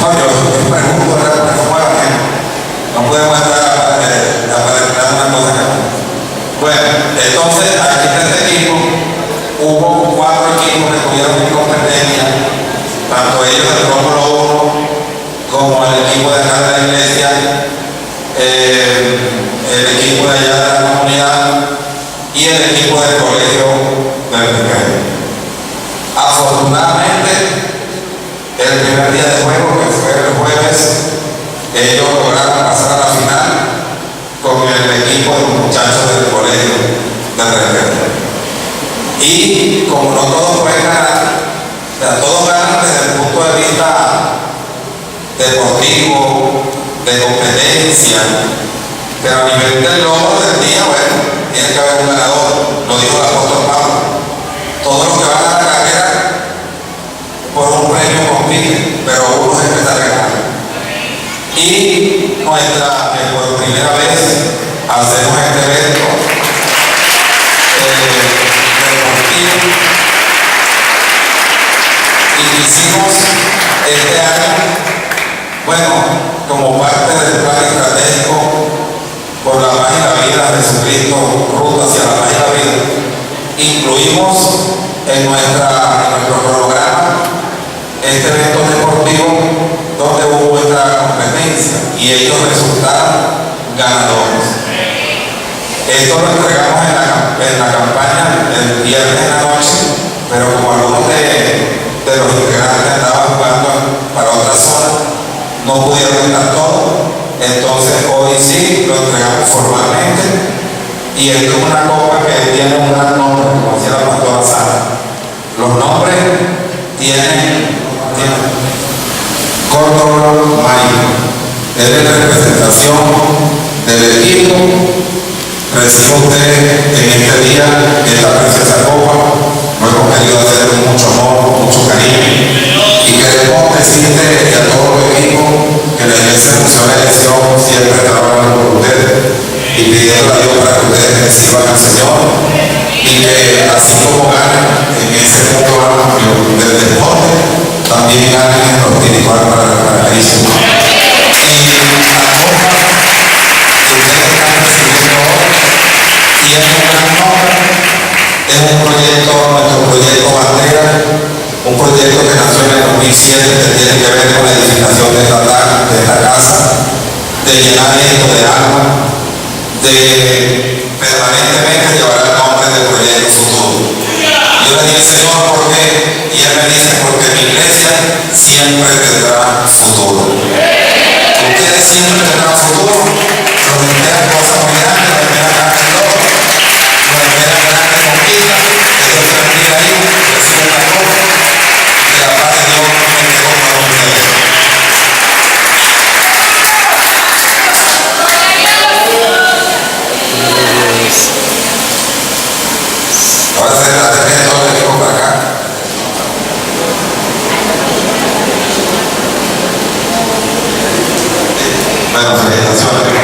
No, yo pregunto, ¿cómo era? No podemos estar aparentando una cosa que no. Bueno, entonces aquí en este equipo hubo 4 equipos que tuvieron mi competencia, tanto ellos del Rómulo 1 como el equipo de acá de la iglesia, el equipo de allá de la comunidad y el equipo del colegio del pequeño. Afortunadamente, el primer día de juego, que fue el jueves, ellos lograron pasar a la final con el equipo de muchachos del colegio del pequeño. Y como no todos pueden ganar, o sea, todos ganan desde el punto de vista deportivo, de competencia, pero a nivel del logro del día, bueno, tiene que haber un ganador, lo dijo el apóstol Pablo. Todos los que van a la carrera por un premio compiten, pero uno es el que está ganando. Y por primera vez hacemos este evento deportivo y hicimos este año, bueno, como parte del plan estratégico por la paz y la vida de Jesucristo, ruta hacia la paz y la vida, incluimos en nuestro programa este evento deportivo donde hubo nuestra competencia y ellos resultaron ganadores. Esto lo entregamos en la campaña el viernes en la noche, pero como algunos de los integrantes andaban jugando para otra zona, no pudieron estar todos, entonces hoy sí lo entregamos formalmente y esto es una copa que tiene un gran nombre, como decía la pastora Sara. Los nombres tienen Córdoba Mayo, es la representación del equipo. Recibe usted en este día esta preciosa copa. Lo hemos querido hacer con mucho amor, con mucho cariño, y queremos decirle a todos los equipos que la iglesia Función de Elección siempre trabaja por ustedes y pidiendo a Dios para que ustedes sirvan al Señor y que así como ganan en ese mundo amplio del deporte, también ganen en lo espiritual para el paraíso. Y la copa que ustedes están recibiendo hoy tiene un gran nombre, es un proyecto, nuestro proyecto bandera, un proyecto que nació en el 2007 que tiene que ver con la edificación de esta casa, de llenar esto de agua, de permanentemente llevar el nombre del proyecto futuro. Yo le dije, Señor, ¿por qué? Y él me dice, porque mi iglesia siempre tendrá futuro. Ustedes siempre tendrán futuro. Los esperan cosas muy grandes, los esperan grandes logros, los esperan grandes conquistas. Que Dios se bendiga ahí, reciban la copa, que la paz de Dios esté con todos ustedes. Ahora se la tenés todo el equipo para acá. Bueno, felicitaciones.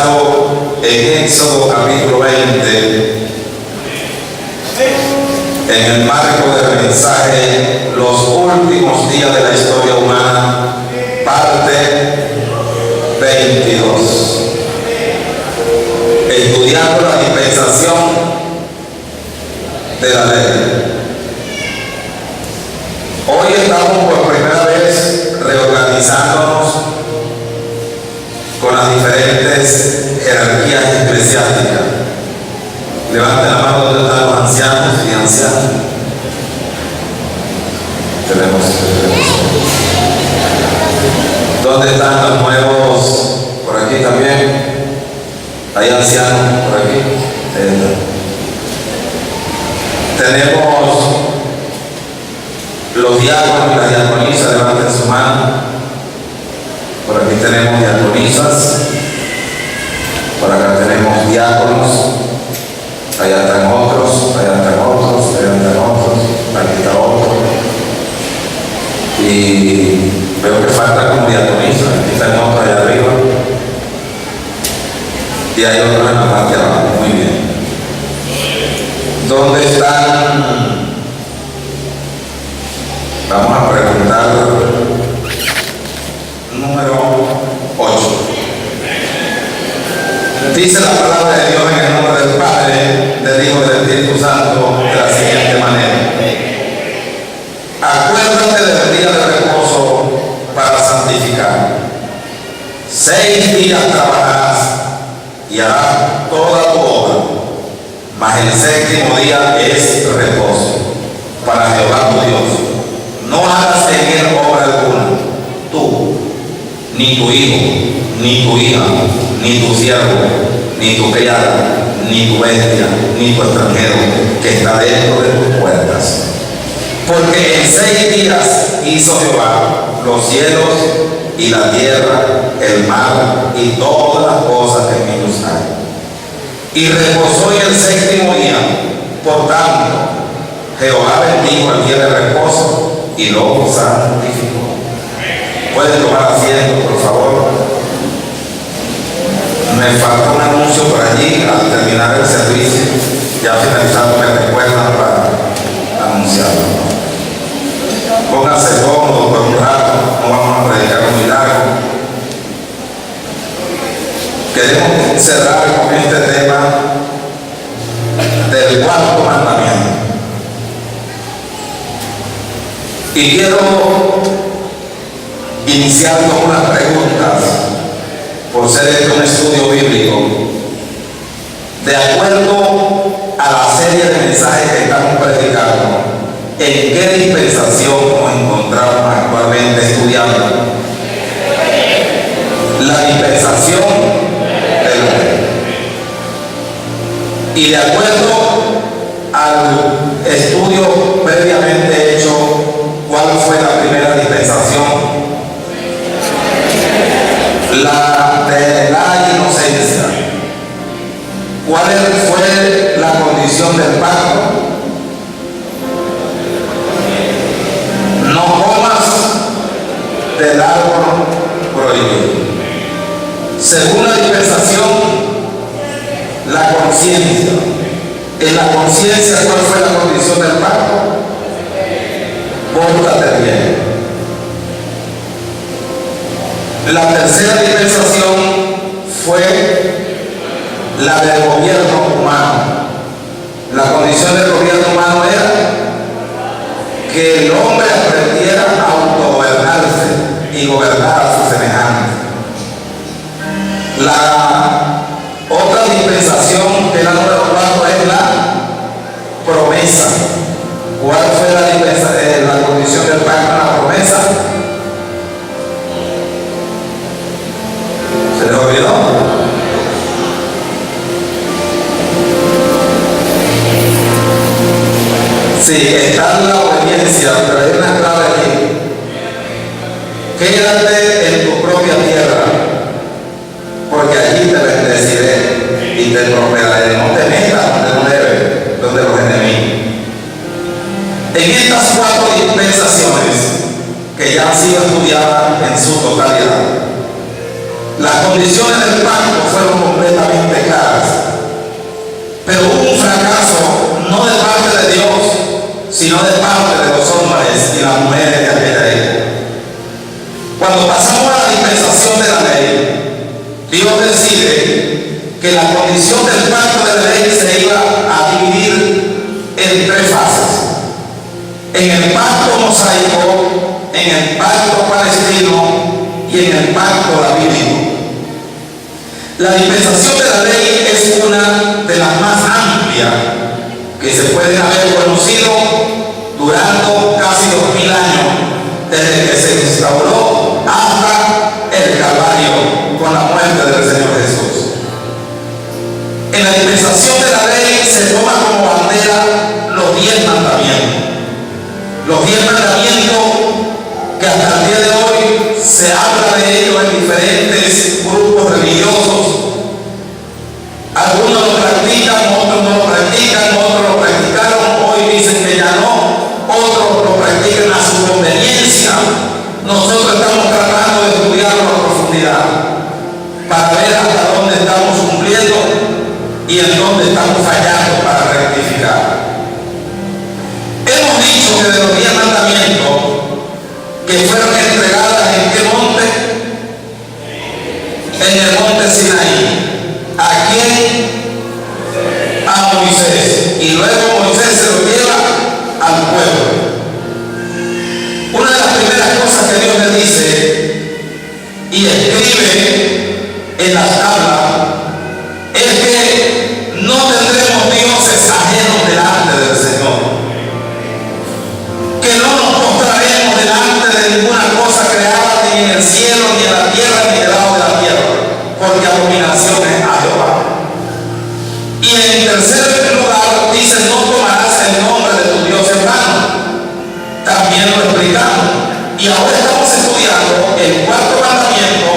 basado en Éxodo capítulo 20, en el marco del mensaje Los últimos días de la historia humana, parte 22, estudiando la dispensación de la ley. Hoy estamos por primera vez reorganizándonos con las diferentes jerarquías eclesiásticas. Levanten la mano donde están los ancianos y ancianas. Tenemos. ¿Dónde están los nuevos? Por aquí también. Hay ancianos por aquí. Tenemos los diáconos y las diaconisas. Levanten su mano. Por aquí tenemos diaconisas. Por acá tenemos diáconos. Allá están otros, allá están otros, allá están otros, aquí está otro. Y veo que falta como diaconisa, aquí están otros allá arriba. Y hay otros en la parte de abajo, muy bien. ¿Dónde están? Vamos a preguntar número 8. Dice la palabra de Dios en el nombre del Padre, del Hijo y del Espíritu Santo de la siguiente manera: acuérdate del día de reposo para santificar. 6 días trabajarás y harás toda tu obra, mas el 7º día es reposo para Jehová tu Dios. No hagas en él obra alguna, tú, ni tu hijo, ni tu hija, ni tu siervo, ni tu criada, ni tu bestia, ni tu extranjero que está dentro de tus puertas. Porque en 6 días hizo Jehová los cielos y la tierra, el mar y todas las cosas que en ellos hay. Y reposó en el 7º día. Por tanto, Jehová bendijo el día de reposo y lo santificó. Pueden tomar asiento, por favor. Me falta un anuncio por allí al terminar el servicio. Ya finalizando me recuerdan para anunciarlo. Pónganse cómodos por un rato, no vamos a predicar muy largo. Queremos cerrar con este tema del 4º mandamiento. Y quiero iniciar con unas preguntas, por ser esto un estudio bíblico, de acuerdo a la serie de mensajes que estamos predicando. ¿En qué dispensación nos encontramos actualmente estudiando? La dispensación de la ley. Y de acuerdo al estudio previamente hecho, ¿cuál fue la primera dispensación? La de la inocencia. ¿Cuál fue la condición del pacto? No comas del árbol prohibido. Según la dispensación, la conciencia. En la conciencia, ¿cuál fue la condición del pacto? Pórtate bien. La tercera dispensación fue la del gobierno humano. La condición del gobierno humano era que el hombre aprendiera a autogobernarse y gobernar a su semejante. La otra dispensación, que es la número 4, es la promesa. ¿Cuál fue la condición del pacto en la promesa? ¿Se les olvidó? Sí, está en la obediencia, pero hay una clave aquí. Quédate en tu propia tierra, porque allí te bendeciré y te prosperaré. No te metas donde no debes, donde los enemigos. En estas 4 dispensaciones que ya han sido estudiadas en su totalidad, Las condiciones del pacto fueron completamente claras, pero hubo un fracaso no de parte de Dios, sino de parte de los hombres y las mujeres de aquella época. Cuando pasamos a la dispensación de la ley, Dios decide que la condición del pacto de la ley se iba a dividir en tres fases: en el pacto mosaico, en el pacto palestino y en el pacto davídico. La dispensación de la ley es una de las más amplias que se pueden haber conocido durando casi 2000 años, desde que se instauró hasta el Calvario con la muerte del Señor Jesús. En la dispensación de la ley se toma como bandera los 10 mandamientos. Los 10 mandamientos que hasta el día de hoy se habla de ellos en diferentes grupos religiosos. Algunos lo practican, otros no lo practican, otros lo practicaron, hoy dicen que ya no, otros lo practican a su conveniencia. Nosotros estamos tratando de estudiarlo a profundidad para ver hasta dónde estamos cumpliendo y en dónde estamos fallando para rectificar. Hemos dicho que de los 10 mandamientos que fueron entregadas en qué monte, en el monte Sinaí. ¿A quién? A Moisés. Y luego Moisés se lo lleva al pueblo. Una de las primeras cosas que Dios le dice y escribe en las tablas es que no tendremos dioses ajenos delante del Señor, que no nos postraremos delante de ninguna cosa creada ni en el cielo, ni en la tierra, ni debajo de la tierra, porque abominación es a Jehová. Y en tercer lugar dice: no tomarás el nombre de tu Dios en vano. También lo explicamos. Y ahora estamos estudiando el cuarto mandamiento,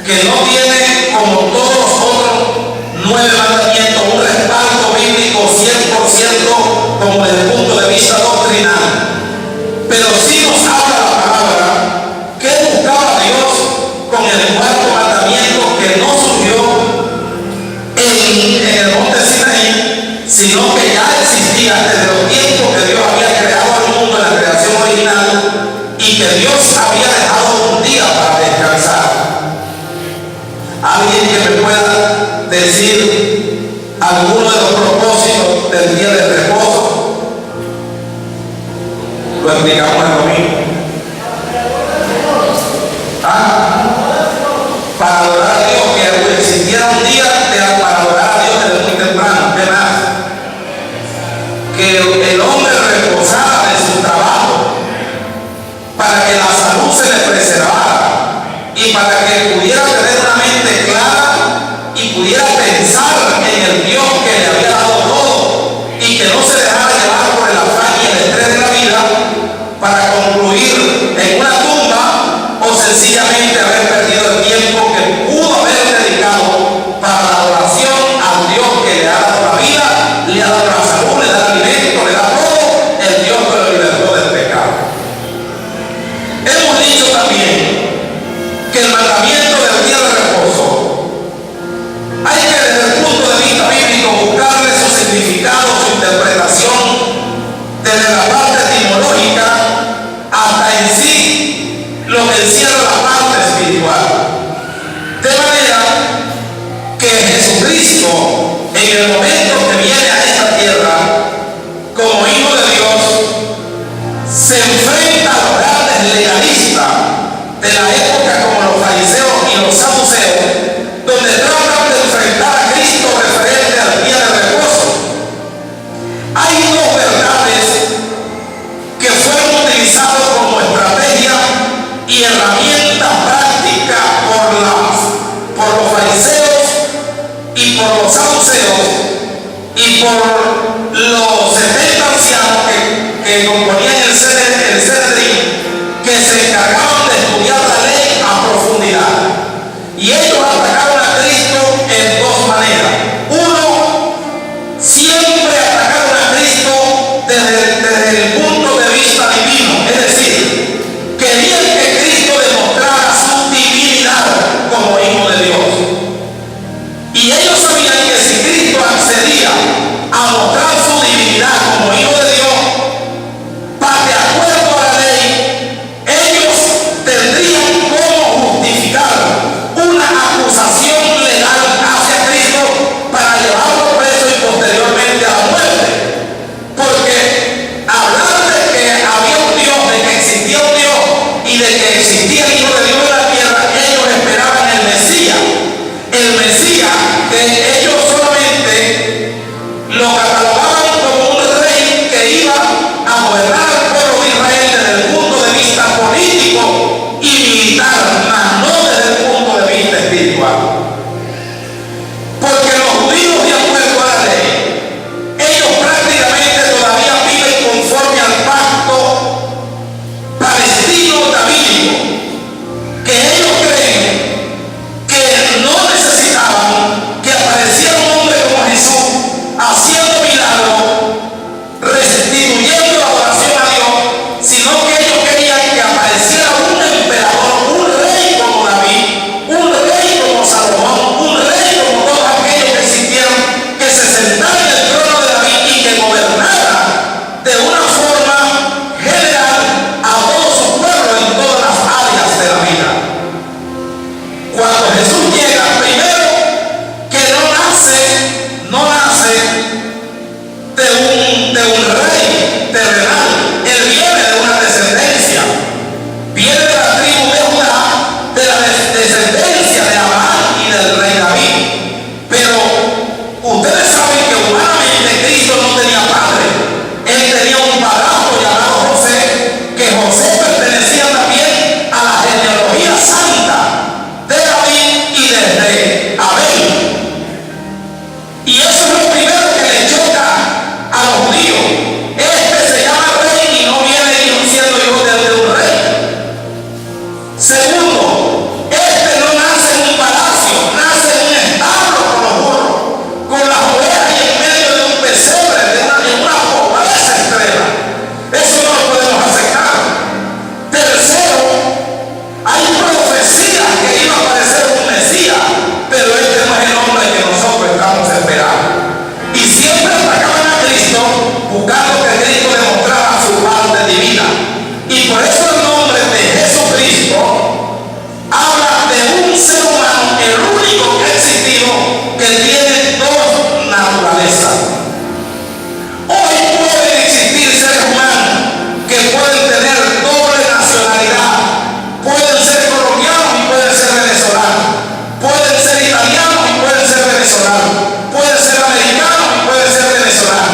que no tiene, como todos los otros 9 mandamientos, un respaldo bíblico 100% como desde el punto de vista doctrinal. Pero sí nos habla la palabra que buscaba Dios con el cuarto mandamiento, que no surgió en el monte Sinaí, sino que ya existía desde los tiempos que Dios había creado al mundo en la creación original y que Dios había dejado un día para descansar. ¿Alguien que me pueda decir alguno de los propósitos del día de reposo? Lo explicamos el domingo. Para adorar a Dios, que existiera un día para adorar a Dios desde muy temprano. ¿Qué más? Que el hombre reposara de su trabajo para que la salud se le preservara y para que pudiera tener una mente clara y pudiera pensar en el Dios que le había dado todo y que no se dejara llevar por el afán y el estrés de la vida para concluir en una tumba o sencillamente haber perdido el tiempo que pudo haber dedicado para la adoración al Dios que le ha dado la vida, le ha dado la salud, le da alimento, le da todo, el Dios que lo libertó del pecado. Hemos dicho también que el mandamiento del día de reposo hay que, desde el punto de vista bíblico, buscarle su significado, su interpretación, desde la parte etimológica hasta en sí lo que encierra la parte espiritual. De manera que Jesucristo, en el momento que viene a esta tierra como Hijo de Dios, se enfrenta a los grandes legalistas de la época, como los fariseos y los saduceos, donde tratan de enfrentar a Cristo referente al día de reposo. Hay dos verdades que fueron utilizadas como estrategia y herramienta práctica por los fariseos y por los saduceos y por los 70 ancianos que componían el Sanedrín, que se encargaban de estudiar la ley a profundidad. Y ellos atacaron a Cristo en dos maneras. Uno, siempre atacaron a Cristo desde el punto de vista divino, es decir, querían que Cristo demostrara su divinidad como Hijo Cuando Jesús llega, primero que no nace de un rey terrenal. Él viene de una descendencia, viene de la tribu de Judá, de la descendencia de Abraham y del rey David. Pero ustedes saben que humanamente Cristo no tenía padre. Él tenía un padrastro llamado José, que José pertenecía también a la genealogía santa de David y del rey Abel. Y eso es lo primero que le choca a los judíos. Este se llama rey y no viene siendo hijo de un rey. Segundo, este no nace en un palacio, nace en un establo con los burros, con las ovejas y en medio de un pesebre, en una pobreza extrema. Eso no lo podemos aceptar. Tercero, hay profecías que iba a aparecer un Mesías, pero este no es el hombre que nosotros estamos esperando. Y siempre atacaban a Cristo buscando que Cristo demostrara su parte divina. Y por eso el nombre de Jesucristo habla de un ser humano, el único que ha existido, que tiene dos naturalezas. Hoy pueden existir seres humanos que pueden tener doble nacionalidad. Pueden ser colombianos y pueden ser venezolanos. Pueden ser italianos y pueden ser venezolanos. Pueden ser americanos y pueden ser venezolanos.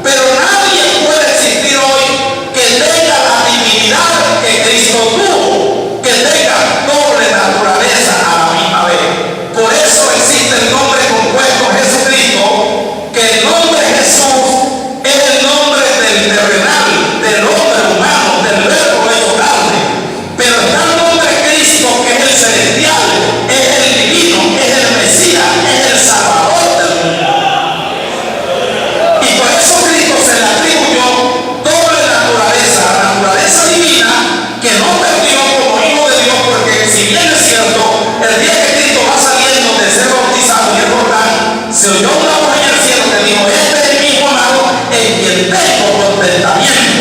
Pero nadie puede existir hoy que tenga la divinidad que Cristo tuvo, que tenga doble naturaleza a la misma vez. Por eso existe el nombre compuesto Jesucristo, que el nombre Jesús es el nombre del terrenal, del hombre humano, del verbo hecho carne. Pero está el nombre Cristo, que es el celestial, es el divino, es el Mesías, es el Salvador del mundo. Y por eso Cristo se le atribuyó doble naturaleza, la naturaleza divina, que no perdió como hijo de Dios, porque si bien es cierto, el día que Cristo va saliendo de ser bautizado en el Jordán, se oyó una voz en el cielo que dijo: este es mi hijo amado, en quien tengo contentamiento.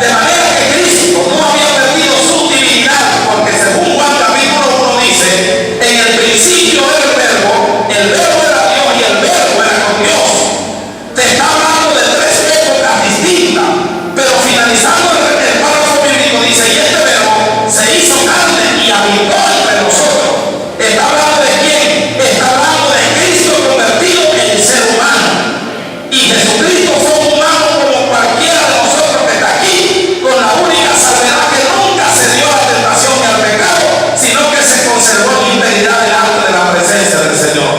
De manera que Cristo no había perdido su divinidad, porque según Juan capítulo 1 dice: en el principio era el verbo era Dios y el verbo era con Dios. Te está hablando de tres épocas distintas, pero finalizando el párrafo bíblico dice: y este verbo se hizo carne y habitó entre nosotros. ¿Está hablando de quién? Está hablando de Cristo convertido en ser humano. Y Jesucristo fue un humano como cualquiera de nosotros que está aquí, con la única salvedad que nunca se dio a la tentación y al pecado, sino que se conservó en integridad delante de la presencia del Señor.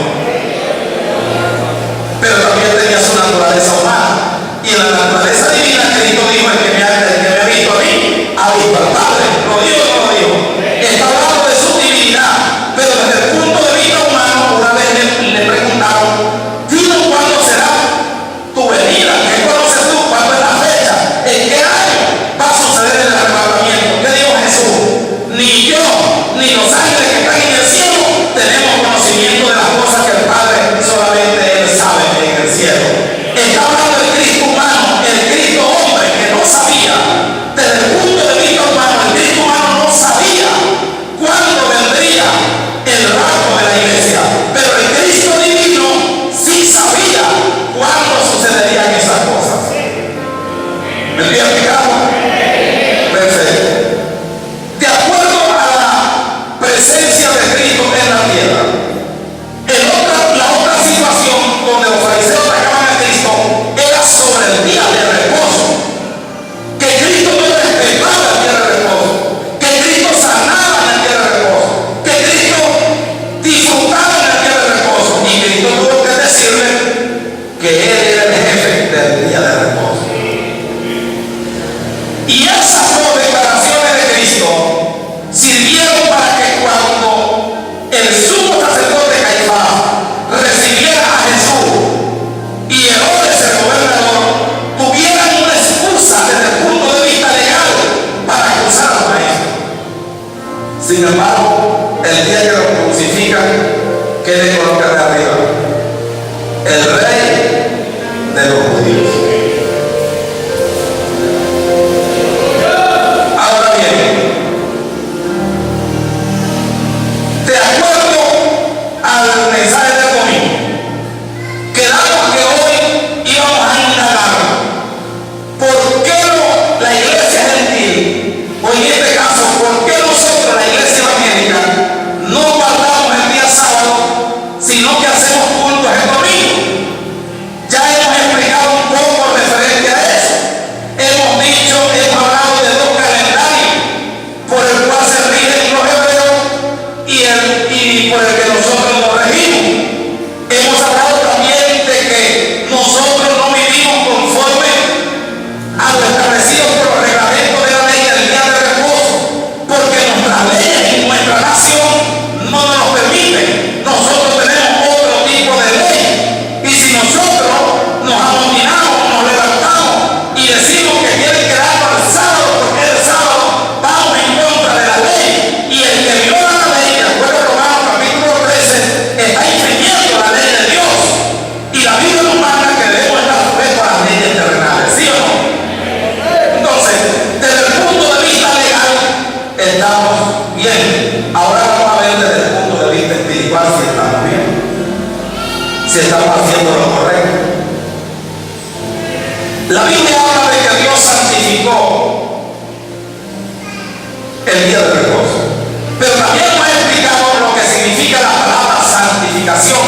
Pero también tenía su naturaleza humana. Y en la naturaleza divina, Cristo dijo: el que me ha visto a mí, ha visto al Padre. ¿Lo dijo o no lo dijo? Está hablando de su divinidad. Pero desde el punto de vista humano, una vez le preguntaron: dime cuándo será tu venida. ¿Qué conoces tú? ¿Cuándo es la fecha? ¿En qué año va a suceder el arrebatamiento? ¿Qué dijo Jesús? Ni yo, ni los ángeles que están en el cielo tenemos conocimiento de las cosas que el Padre solamente Él sabe en el cielo. Está hablando del Cristo humano, el Cristo hombre, que no sabía. Desde el punto de vista humano, el Cristo humano no sabía cuándo vendría el rapto de la iglesia. Pero el Cristo divino sí sabía cuándo sucederían esas cosas. ¿Me estoy explicando? Perfecto. De acuerdo a la presencia de Cristo en la tierra, la otra situación donde los fariseos atacaban a Cristo era sobre el día de reposo. Que Cristo no respetaba el día de reposo, que Cristo sanaba en el día de reposo, que Cristo disfrutaba en el día de reposo. Y Cristo tuvo que decirle que Él era el jefe del día de reposo. Y esas dos declaraciones de Cristo sirvieron para que cuando el sumo sacerdote Caifás recibiera a Jesús y Herodes el gobernador tuvieran una excusa desde el punto de vista legal para acusar al maestro. Sin embargo, el día que lo crucifican, ¿qué le colocan de arriba? El rey de los judíos. Ahora bien, de acuerdo al mensaje del domingo, quedamos que hoy íbamos a indagar por qué la iglesia gentil, o en este caso, por qué nosotros, la iglesia evangélica, no guardamos el día sábado, sino que hacemos cultos el domingo. Ya hemos explicado un poco referente a eso. Hemos hablado de dos calendarios por el cual se rigen los hebreos y por el que nosotros nos regimos. Hemos hablado también de que nosotros no vivimos conforme a lo establecido por los reglamentos de la ley del día de reposo, porque nuestras leyes y nuestra nación no nos lo permiten. Nosotros tenemos otro tipo de ley, y si nosotros nos amotinamos, nos levantamos y decimos que tienen que darnos el sábado porque el sábado, vamos en contra de la ley, y el que viola la ley, de acuerdo a Romanos capítulo 13, está infringiendo la ley de Dios, y la Biblia nos manda que debemos estar sujetos a las leyes terrenales, ¿sí o no? Entonces, desde el punto de vista legal, estamos bien. Ahora vamos a ver desde el punto de vista espiritual si estamos bien, si estamos haciendo lo correcto. La Biblia habla de que Dios santificó el día de reposo, pero también hemos explicado lo que significa la palabra santificación.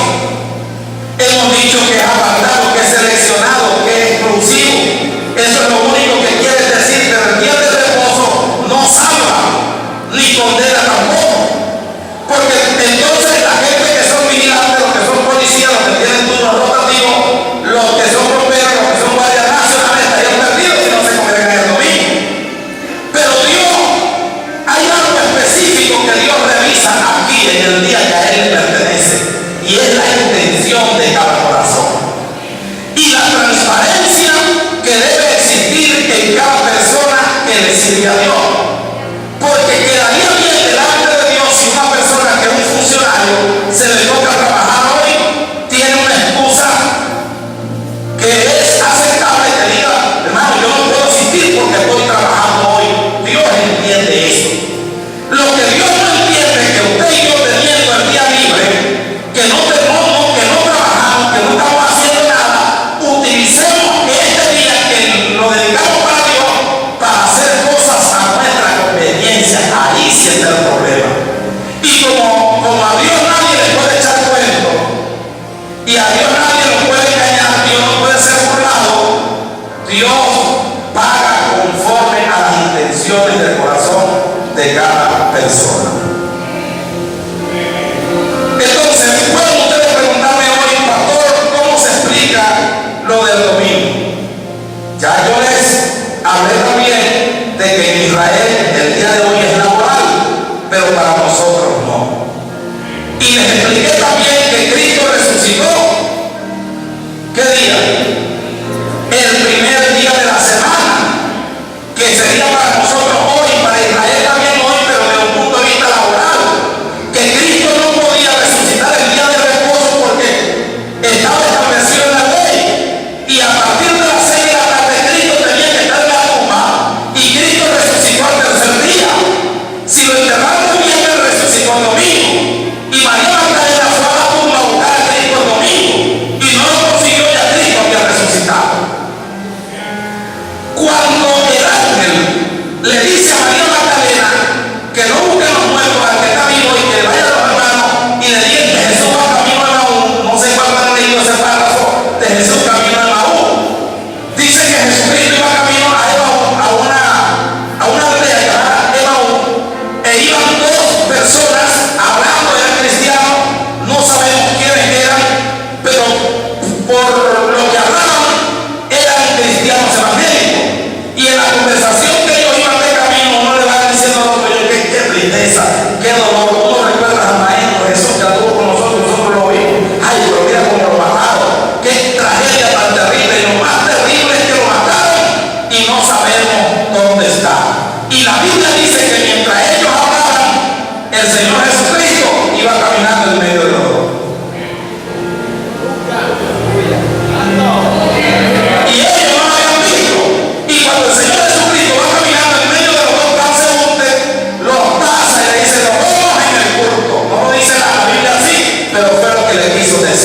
Hemos dicho que es apartado, que es seleccionado, que es exclusivo. Eso es lo único que quiere decir, pero el día de reposo no salva ni condena tampoco, porque entonces la gente que son vigilantes, los que son policías, los que tienen turnos rotativos, los que son bomberos, los que son guardias nacionales, estarían perdidos si no se congregan el domingo. Pero Dios, hay algo específico que Dios revisa aquí en el día que a Él le pertenece, y es la intención de cada corazón y la transparencia que debe existir en cada persona que le sirve a Dios, porque quedaría bien delante de Dios si una persona que es un funcionario se le toca trabajar hoy, tiene una excusa que es aceptable, que diga: hermano, yo no puedo asistir porque estoy trabajando hoy. Dios entiende eso. Lo que Dios no entiende es que usted y yo, teniendo el día libre, que no trabajamos, que no estamos haciendo nada, utilicemos este día que lo dedicamos para Dios para hacer cosas a nuestra conveniencia. Ahí sí está el problema. Y como a Dios nadie le puede echar cuento, y a Dios nadie lo puede engañar, Dios no puede ser burlado, Dios paga conforme a las intenciones del corazón de cada persona. Entonces, pueden ustedes preguntarme hoy: pastor, ¿cómo se explica lo del domingo? Ya yo les hablé también de que en Israel el día de hoy es laboral, pero para nosotros no. Y les expliqué también que Cristo resucitó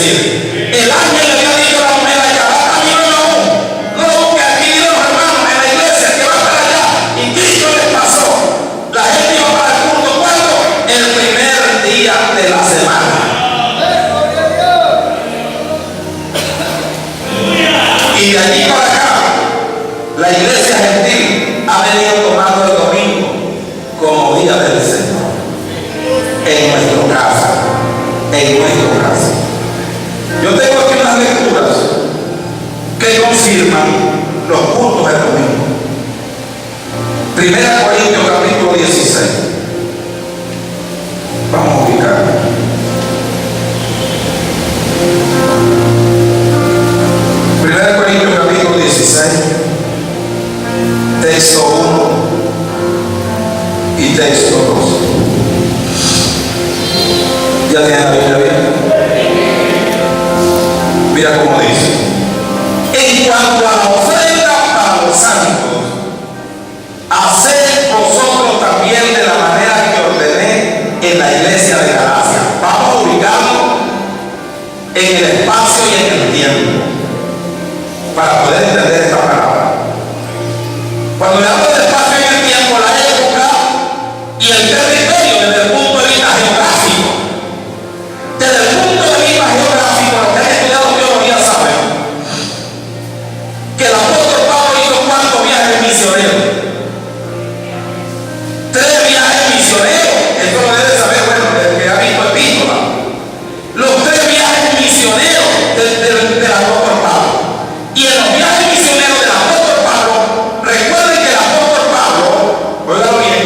decir. El ángel le había dicho a la mujer allá, va camino aún. No lo busque aquí, ni los hermanos en la iglesia que va a estar allá. Y Cristo les pasó. La gente iba para el culto. ¿Cuándo? El primer día de la semana. Y de allí para acá, la iglesia gentil ha venido tomando el domingo como día del Señor. En nuestro caso. Yo tengo aquí unas lecturas que confirman los cultos del domingo. 1 Corintios capítulo 16. Vamos a ubicar. 1 Corintios capítulo 16, texto 1 y texto 2. ¿Ya tienen la Biblia bien? Mira cómo dice. En cuanto a la ofrenda para los santos, haced vosotros también de la manera que ordené en la iglesia de Galacia. Vamos a ubicarlo en el espacio y en el tiempo para poder entender esta palabra. Cuando le hablo del espacio y el tiempo, la época y el territorio desde el punto de vista geográfico. Desde el punto de vista geográfico, los que han estudiado teología saben que el apóstol Pablo hizo ¿cuántos viajes misioneros? 3 viajes misioneros. Esto lo debe saber, bueno, el que ha visto epístola. Los 3 viajes misioneros del apóstol Pablo. Y en los viajes misioneros del apóstol Pablo, recuerden que el apóstol Pablo, oigan bien,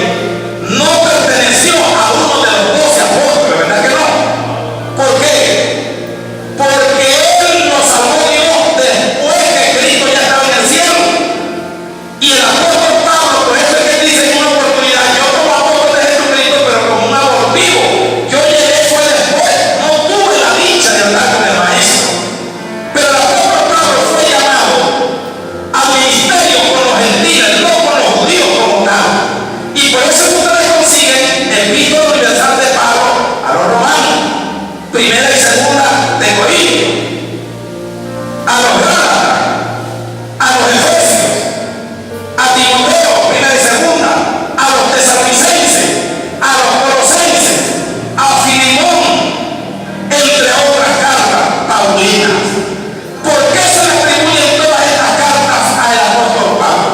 no perteneció a uno de los 12 apóstoles, ¿verdad que no? ¿Por qué? Porque él nos salvó Dios después que Cristo ya estaba en el cielo. Y el apóstol Pablo, por eso es que dice en una oportunidad, yo como apóstol de Jesucristo, pero como un abortivo, yo llegué fue después, no tuve la dicha de andar con el maestro. Pero el apóstol Pablo fue llamado al ministerio con los gentiles, no con los judíos como tal. Y por eso ustedes consiguen epístola universal de Pablo a los romanos, 1 y 2 de Corintios, a los Gálatas, a los Efesios, a Timoteo, 1 y 2, a los Tesalonicenses, a los Colosenses, a Filemón, entre otras cartas paulinas. ¿Por qué se le atribuyen todas estas cartas al apóstol Pablo?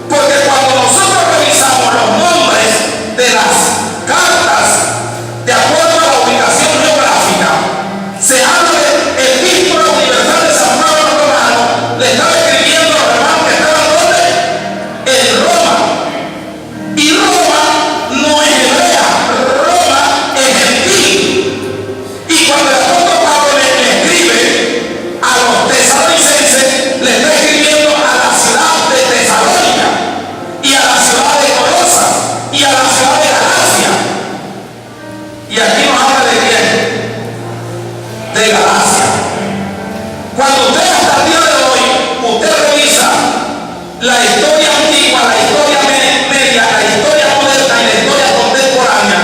Porque cuando nosotros revisamos los nombres de las cartas de acuerdo a la ubicación geográfica, se habla de epístola universal de San Pablo a los romanos. Le estaba escribiendo a los hermanos que estaban ¿dónde? En Roma. Y Roma no es hebrea, Roma es gentil. Y cuando el apóstol Pablo le escribe a los tesalonicenses, le está escribiendo a la ciudad de Tesalónica y a la ciudad de Colosas y a la ciudad de Galacia. Y aquí nos habla de quién? De Galacia. Cuando usted hasta el día de hoy, usted revisa la historia antigua, la historia media, la historia moderna y la historia contemporánea,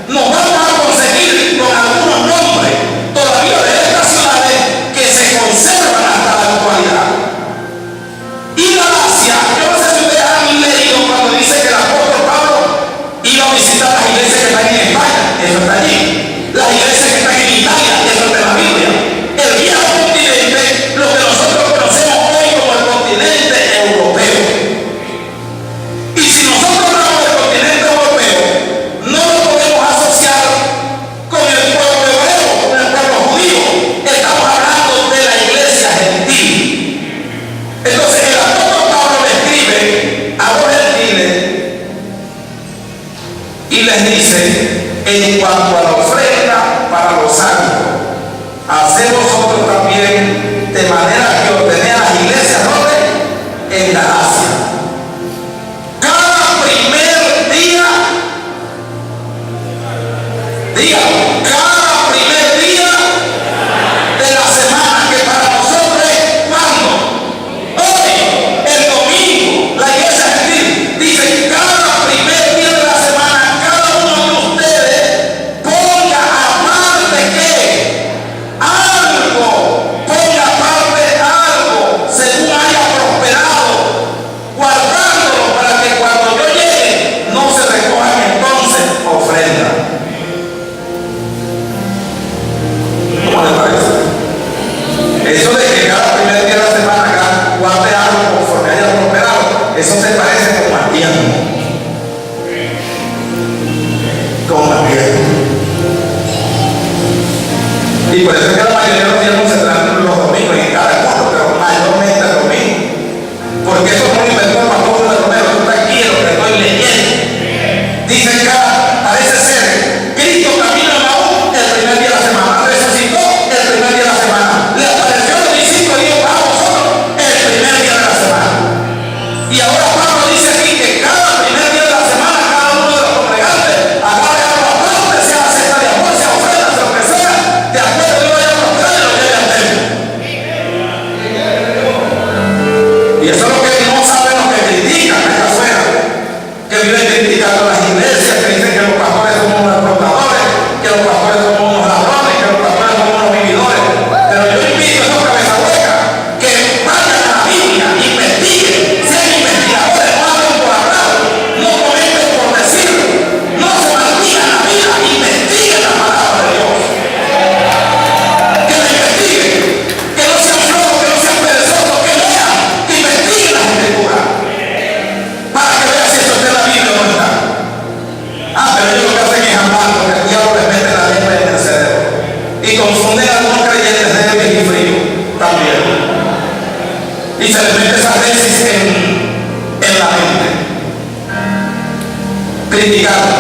nos vamos a conseguir con algunos nombres todavía de estas ciudades que se conservan hasta la actualidad. Y Galacia, yo no sé si ustedes han leído cuando dice que el apóstol Pablo iba a visitar las iglesias que están en España, eso está allí. Las iglesias que están en Italia, eso está en la Biblia. El viejo continente, lo que nosotros conocemos hoy como el continente europeo. Y si nosotros hablamos del continente europeo, no lo podemos asociar con el pueblo hebreo, con el pueblo judío. Estamos hablando de la iglesia gentil. Entonces el apóstol Pablo le escribe a los gentiles y les dice: en cuanto a la ofrenda para los santos, haced vosotros también de manera que ordené a las iglesias, ¿dónde? En Galacia. Cada primer día, cada primer día de la semana, que para nosotros es ¿cuándo? Hoy, el domingo. La iglesia gentil dice: cada primer día de la semana, cada uno de ustedes ponga aparte que algo Y por eso es que la mayoría de los días se traen los domingos y cada culto, pero mayormente el domingo. Porque eso no lo inventó el pastor de Romero, tú tranquilo, que estoy leyendo. Dice que parece ser, Cristo camino en Maús el primer día de la semana, resucitó el primer día de la semana, le apareció a los discípulos y dijo, para vosotros el primer día de la semana. Y ahora Pablo dice aquí que cada primer día de la semana, cada uno de los congregantes, agarre a los apóstoles, sea la cesta de amor, sea ofrenda, sea lo que sea, de acuerdo a Dios vaya a mostrar y lo lleve al templo. Y eso es lo que no saben los que critican esta afuera, que viven criticando las iglesias, que dicen que los pastores somos unos explotadores, que los pastores somos unos ladrones, que los pastores somos unos vividores. Pero yo invito a esos cabezas huecas que vayan a la Biblia, investiguen, sean investigadores, no hablen por hablar, no comenten por decir, no se maldigan la vida, investiguen la palabra de Dios. Que la investiguen, que no sean flojos, que no sean perezosos, que lean, que investiguen las escrituras, para que vean si eso está en la Biblia o no está. Pero ellos lo que hacen es hablar, porque el diablo les mete la lengua en el cerebro y confunden a algunos creyentes débiles y fríos también, y se les mete esa tesis en la mente, criticando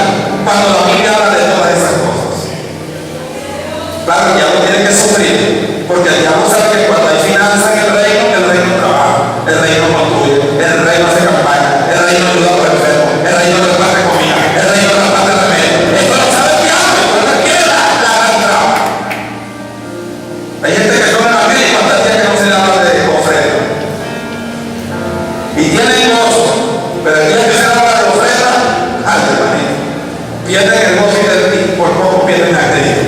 cuando la Biblia habla de todas esas cosas. Claro, el diablo tiene que sufrir, porque el diablo sabe que cuando hay finanzas en el reino trabaja, el reino construye, el reino hace campaña, el reino ayuda a los enfermos, el reino reparte comida, el reino reparte remedio. Esto lo sabe el diablo, pero no quiere la gran traba. Hay gente que toma la Biblia y cuántas días que no se le habla de ofrenda. Y tienen gozo, pero el día que se habla de ofrenda, alto hermanito, pierden el gozo y por poco pierden a Cristo.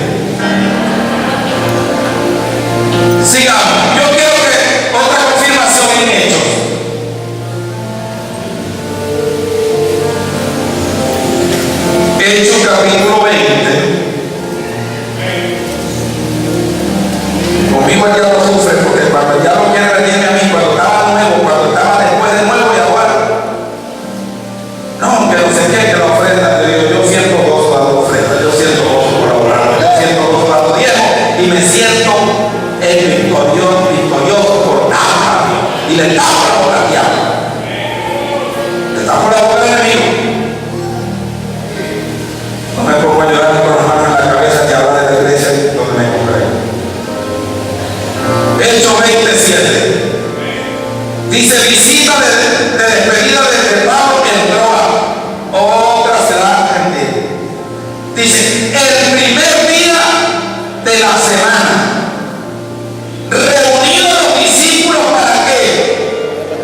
Sigamos. Yo quiero que otra confirmación en Hechos. Hechos capítulo 20. Conmigo el diablo sufre porque cuando el diablo quiere venirme a mí, cuando estaba nuevo, cuando estaba después de nuevo y ahora, no, que no sé qué, que la ofrenda, yo siento gozo a la ofrenda, yo siento gozo por orar, yo siento gozo a los diezmos y me siento victorioso por nada, y le tapo la boca al diablo, le tapo la boca al enemigo. No me pongo a llorar con las manos en la cabeza que habla de la iglesia donde me congrego. Hechos 27 dice: visita de despedida de Pablo en Troas, otra ciudad argentina. Dice: el primer día de la semana, reunidos los discípulos, ¿para qué?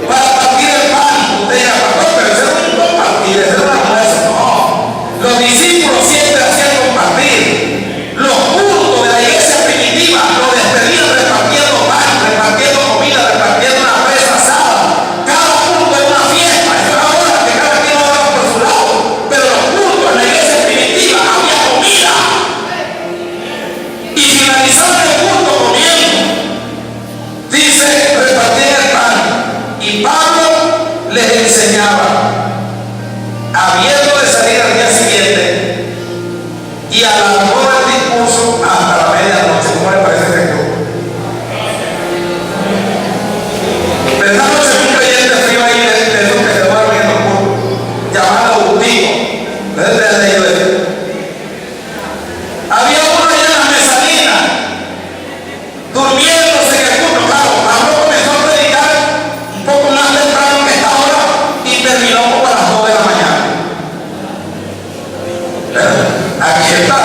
Para partir el pan. Usted dirá, pastor, pero ese no es un compartir, ese no es un almuerzo. No, los discípulos siempre hacían compartir. Los cultos de la iglesia primitiva lo despedían repartiendo pan, repartiendo comida, repartiendo una presa asada. Cada culto era una fiesta. Es una hora que cada quien oraba por su lado, pero los cultos en la iglesia primitiva había comida y finalizaban el culto comiendo. Dice: repartían el pan y Pablo les enseñaba, habiendo de salir al día siguiente, y alargó el discurso hasta la medianoche. ¿Cómo le parece este grupo? Pero esta noche un creyente frío ahí de esos que se duermen en los cultos, llamado Agustino. ¿Ustedes han leído eso? Había uno allá en la mezanina durmiéndose en el culto. Claro, Pablo comenzó a predicar un poco más temprano que esta hora y terminó como a las 2 de la mañana. Aquí está.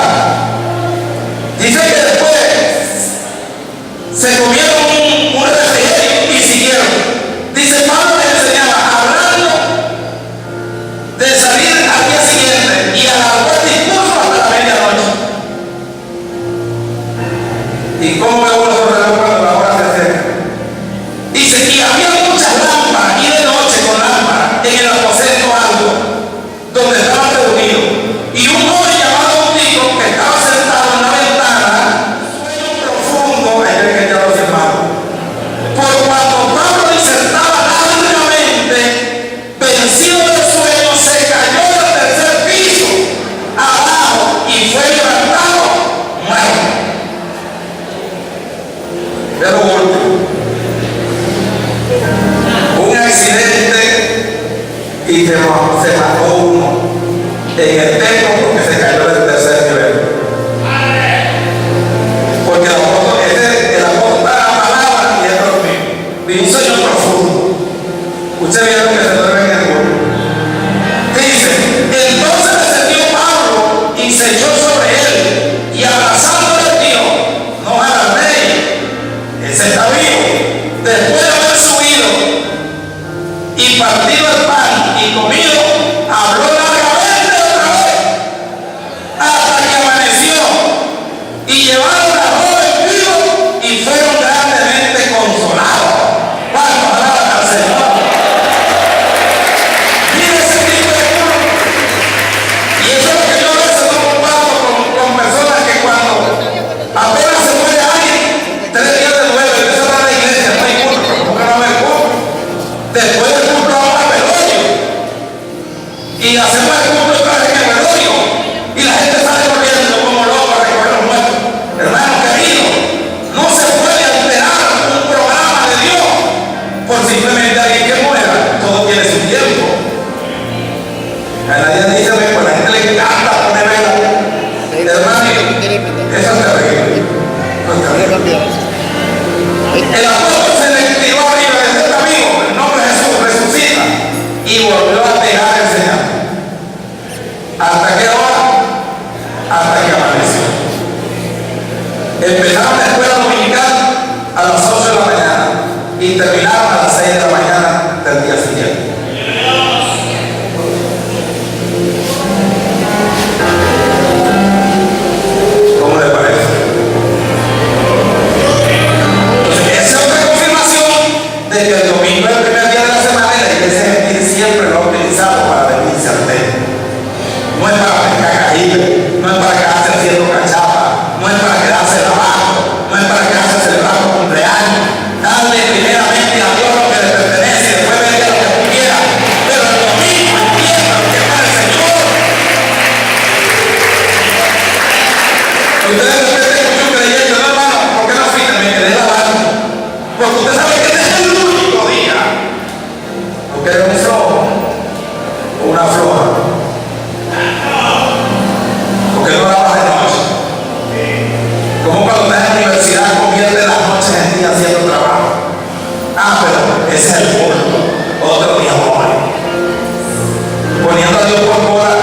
Dice que después se comieron un refrigerio y siguieron. Dice: Pablo les enseñaba, hablando de salir al día siguiente, y alargó el discurso hasta la medianoche. ¿Y cómo ve uno su reloj cuando la hora se acerca? Dice: y había muchas lámparas, y de noche con lámparas, en el aposento alto donde estaban reunidos. Y un joven llamado Agustino, que estaba sentado en la ventana, sueño profundo, ahí ven que ya lo firmaron. Por cuando Pablo disertaba largamente, vencido del sueño, se cayó del tercer piso abajo y fue levantado muerto. Empezaron la escuela dominical a las 8 de la mañana y terminaron a las 6 de la mañana del día siguiente. ¿Cómo le parece? Entonces, esa es otra confirmación de que el domingo es el primer día de la semana y la iglesia gentil siempre lo ha utilizado para venirse al templo. No es para pescar cajitas, no es para quedarse haciendo cachapa, no es para quedarse lavando, no es para quedarse celebrando cumpleaños. Darle primeramente a Dios lo que le pertenece y después venir a lo que tú quieras. Pero el domingo entienda lo que para el Señor. Ustedes de repente escuchan un creyente, no hermano, ¿por qué no fuiste? Me quedé lavando. Porque usted sabe que este es el único día. Porque eres un flojo o una floja. Porque no lavas de noche. Como cuando estás en la universidad convierte las noches en día haciendo trabajo. Ah, pero ese es el culto. Otro día hoy. Poniendo a Dios por bola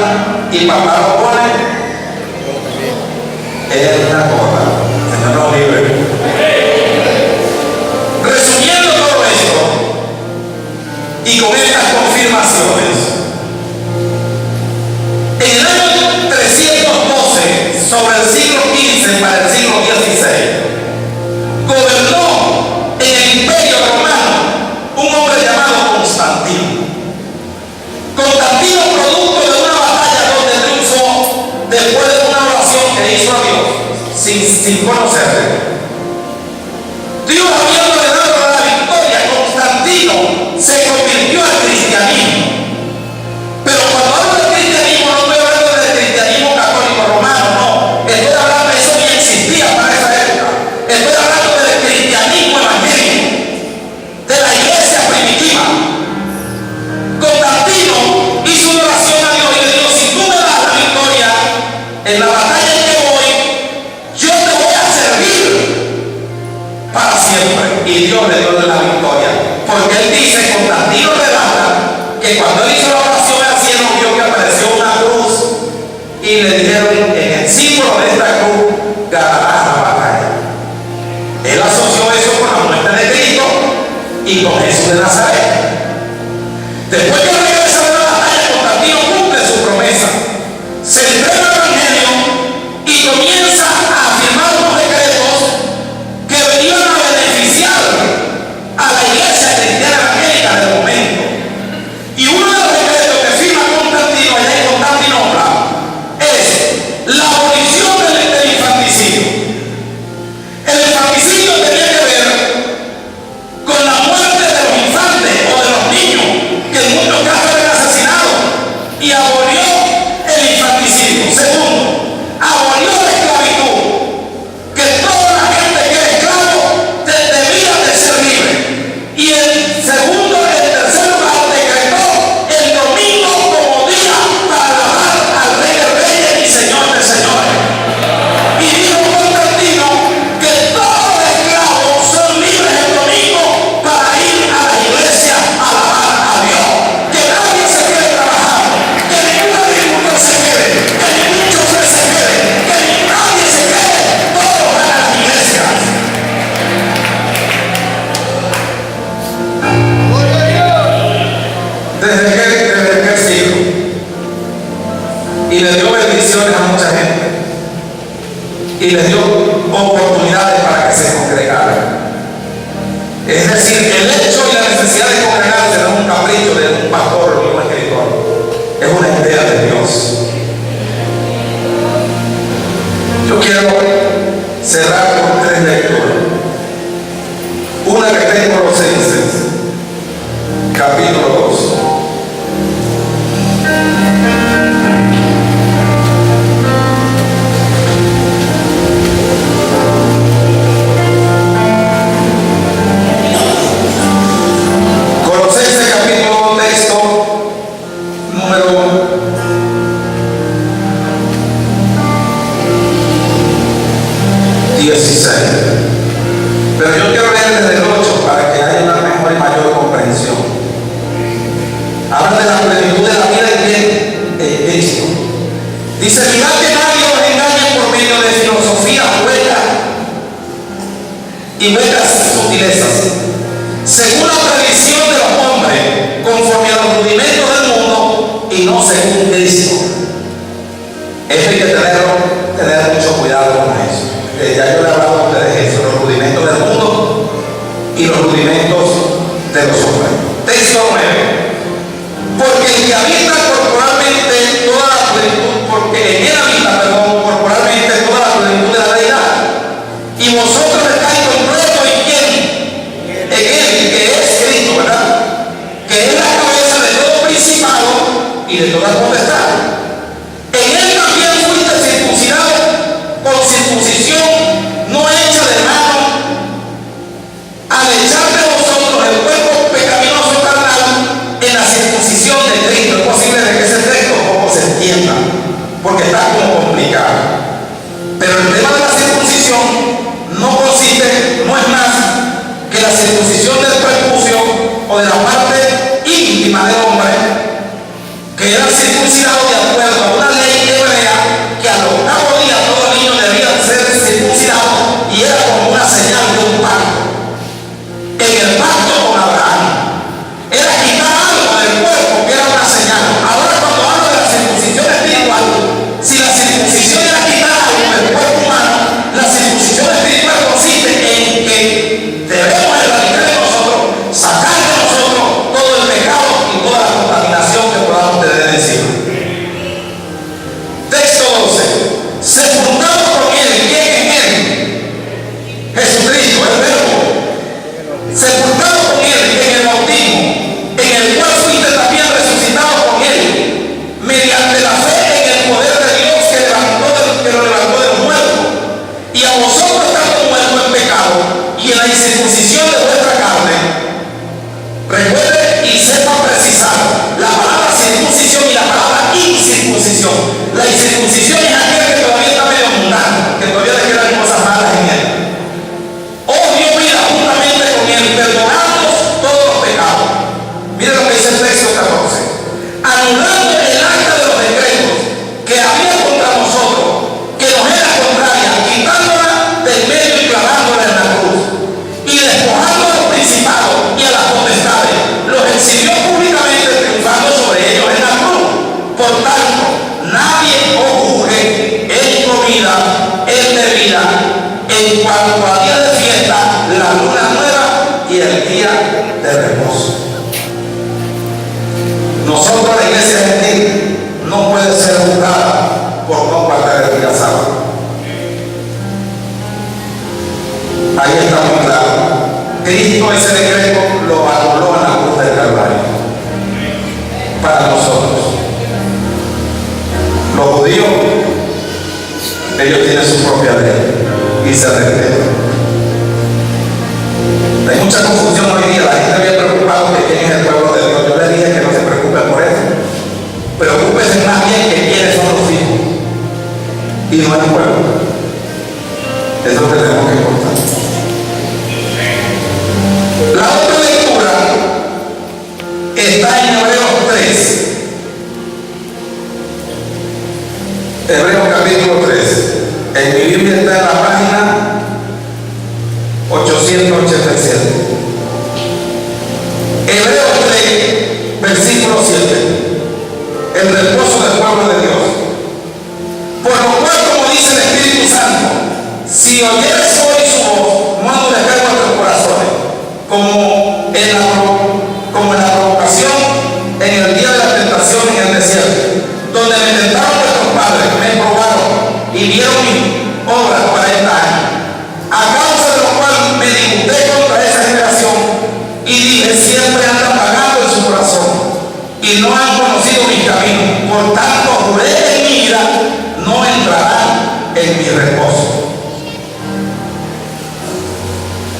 y papá lo pone. Es una cosa. Señor nos libre. Resumiendo todo esto y con estas confirmaciones, en el año 312, sobre el siglo XV para el siglo XVI, gobernó en el Imperio Romano un hombre llamado Constantino. Constantino, producto de una batalla donde triunfó después de una oración que hizo a Dios sin conocerle. Dios habiéndole dado la victoria, Constantino se convirtió al cristianismo. Pero cuando hablo del cristianismo no estoy hablando del cristianismo católico romano, no. Estoy hablando de eso que existía para esa época. Estoy hablando del cristianismo evangélico, de la iglesia primitiva. Constantino hizo una oración a Dios y le dijo: si tú me das la victoria en la batalla en que voy, yo te voy a servir para siempre. Y Dios le dio la victoria. Porque él dice, Constantino relata, que cuando él hizo la oración al cielo, vio que apareció una cruz y le dijeron: en el símbolo de esta cruz ganarás la batalla. Él asoció eso con la muerte de Cristo y con Jesús de Nazaret. Después que regresa de la batalla, Constantino cumple su promesa, se entrega el evangelio y comienza a afirmar unos decretos que venían a beneficiar a la iglesia cristiana evangélica del momento. Y uno de los decretos que firma Constantino allá en Constantinopla es la abolición del infanticidio. El infanticidio tenía que ver con la muerte de los infantes o de los niños, que en muchos casos eran asesinados, y abolió el infanticidio. Segundo, abolió la esclavitud, que toda la gente que era esclavo debía de ser libre. Y el tercer lugar, decretó el domingo como día para alabar al Rey de Reyes y Señor de Señores. Y dijo Constantino que todos los esclavos son libres el domingo para ir a la iglesia a alabar a Dios. Que nadie se quede trabajando, que ningún agricultor se quede, que ningún chofer se quede, que nadie se quede, todos van a las iglesias. Desde que siglo. Y le dio bendiciones a mucha gente. Y le dio oportunidades para que se congregaran. Es decir, el hecho y la necesidad de congregarse no es un capricho de un pastor o un escritor. Es una idea de Dios. Yo quiero cerrar con 3 lecturas. Una que está en Colosenses, capítulo 2. Colosenses capítulo 2, texto número 16. Pero yo quiero leer desde el 8 para que haya una mejor y mayor comprensión. Habla de la plenitud de la vida en Cristo. Dice: mirad que nadie os engañe por medio de filosofía hueca y vuestras sutilezas, según la tradición de los hombres, conforme a los rudimentos del mundo y no según Cristo. Esto hay que tener mucho cuidado con eso. Ya yo le he hablado a ustedes de eso, los rudimentos del mundo y los rudimentos de los hombres. Texto 9. Porque el que habita corporalmente toda la plenitud, porque en él habita, corporalmente toda la plenitud de la deidad. Y vosotros estáis completos en quién? En él, que es Cristo, ¿verdad? Que es la cabeza de todo principado y de toda potestad. En él también fuiste circuncidado con circuncisión no hecha de mano, al echar de vosotros el cuerpo pecaminoso carnal en la circuncisión de Cristo. Es posible de que ese texto poco se entienda, porque está como complicado. Pero el tema de la circuncisión no es más que la circuncisión del prepucio o de la parte íntima del hombre, que era circuncidado de acuerdo a una ley hebrea que al octavo día todo niño debía ser circuncidado y era como una señal de un pacto. En el pacto con Abraham era quitar algo del cuerpo que era una señal. Ahora cuando hablo de la circuncisión espiritual, si la circuncisión era quitar algo del cuerpo humano, la circuncisión espiritual consiste en que debemos erradicar de nosotros, sacar de nosotros todo el pecado y toda la contaminación que podamos tener encima. Texto 12. Sepultado con él. ¿Quién es él? Jesucristo, el verbo. Sepultado con él en el bautismo, en el cual fuiste también resucitado con él, mediante la fe en el poder de Dios que lo levantó de los muertos, y a vosotros estando muertos en pecado y en la incircuncisión de vuestra carne. Recuerde y sepa precisar la palabra circuncisión y la palabra incircuncisión. La incircuncisión es aquella que todavía está medio mundana, que todavía le quedan cosas malas en él. Oh Dios, mira, juntamente con él, perdonamos todos los pecados. Mira lo que dice el texto 14. Anulando el acta de los decretos que había contra nosotros, que nos era contraria, quitándola del medio y clavándola en la cruz, y despojando a los principados y a las potestades, los exhibió públicamente, triunfando sobre ellos en la cruz. Por tanto, nadie os juzgue en comida, en bebida, en cuanto a día de fiesta, la luna nueva y el día de reposo. Nosotros, la iglesia gentil, no puede ser juzgada por no guardar el día sábado. Ahí está muy claro. Cristo ese decreto lo anuló en la cruz del Calvario para nosotros. Los judíos, ellos tienen su propia ley y se respetan. Hay mucha confusión hoy día. La gente viene preocupada de quién es el pueblo de Dios. Yo le dije que no se preocupen por eso. Preocúpense más bien que quiénes son los hijos y no el pueblo. Eso es lo que tenemos que contar. La otra lectura está en Hebreos 3. Hebreos capítulo 3. En mi Biblia está en la página 887. Hebreos 3, versículo 7. El reposo del pueblo de Dios. Por lo cual, como dice el Espíritu Santo, si oyeres hoy su voz, no endurezcáis vuestros corazones, como en la provocación, en el día de la tentación en el desierto, donde me tentaron vuestros padres, me probaron y vieron mi obra 40 años, a causa de lo cual me disputé contra esa generación y dije, siempre andan vagando en su corazón y no han conocido mis caminos. Por tanto, juré en mi ira, no entrarán en mi reposo.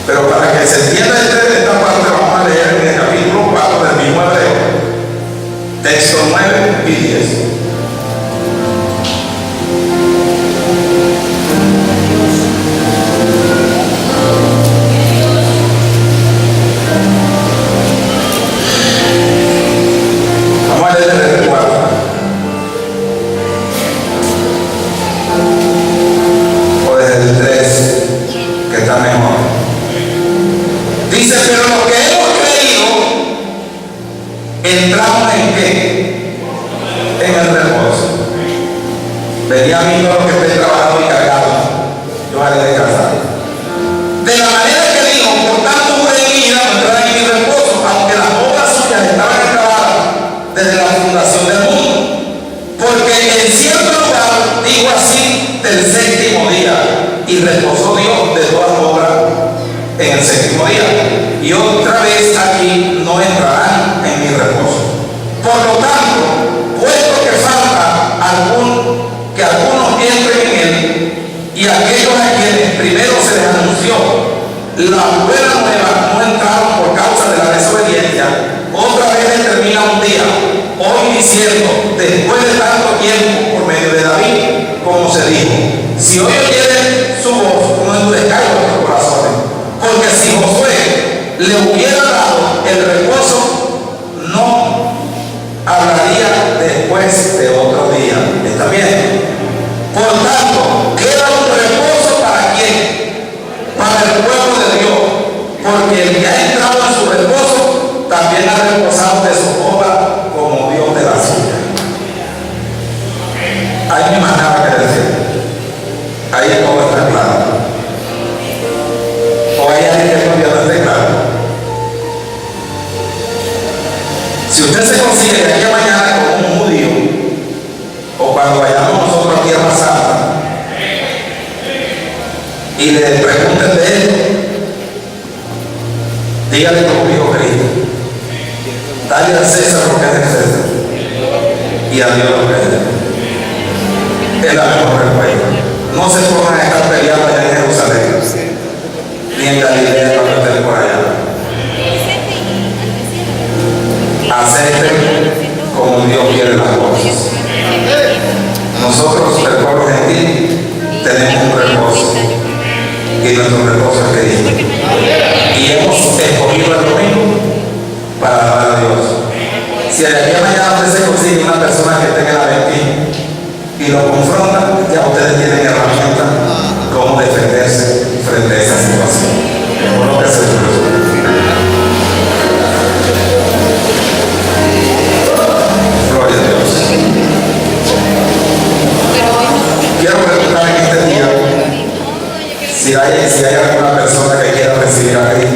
Pero para que se entienda esta parte, vamos a leer en el capítulo 4 del mismo Hebreo, textos 9 y 10. Vamos a leer desde el 4. O desde el 3, que está mejor. De la manera que dijo, por tanto juré en mi ira, no entrará en mi reposo, aunque las obras suyas estaban acabadas desde la fundación del mundo. Porque en cierto lugar dijo así del séptimo día, y reposó Dios de todas obras en el séptimo día. Y otra vez aquí no entrarán en mi reposo. Por lo tanto, puesto que falta que algunos entren en él, y aquellos a quienes primero se les anunció la buena nueva no entraron por causa de la desobediencia, otra vez determina un día, hoy diciendo, después de tanto tiempo, por medio de David, como se dijo, si hoy oyeres su voz, no endurezcáis vuestros corazones, porque si Josué le hubiera dado el reposo, no hablaría después de otro día. ¿Está bien? Por tanto, queda un reposo ¿para quién? Para el pueblo de Dios, porque el que ha entrado en su reposo también ha reposado de su obra como Dios de la suya. Hay más nada que decir. Ahí todo está claro. O hay alguien que todavía no esté claro. Si usted se consigue de aquí a mañana como un judío, o cuando vayamos nosotros aquí a Tierra Santa y le pregunten de él, dígale como dijo Cristo, dale a César lo que es de César y a Dios lo que es de Dios. Es la mejor respuesta. No se pongan a estar peleando allá en Jerusalén ni en Galilea cuando estén por allá. Acepten como Dios quiere las cosas. Nosotros, el pueblo gentil, tenemos un reposo, y nuestro reposo es Cristo. Y hemos escogido el domingo para alabar a Dios. Si de aquí a mañana usted se consigue una persona que tenga la Aventino y lo confronta, ya ustedes tienen herramientas cómo defenderse frente a esa situación. Por lo que se Gloria a Dios. Quiero preguntar en este día si hay alguna persona que quiera recibir a Cristo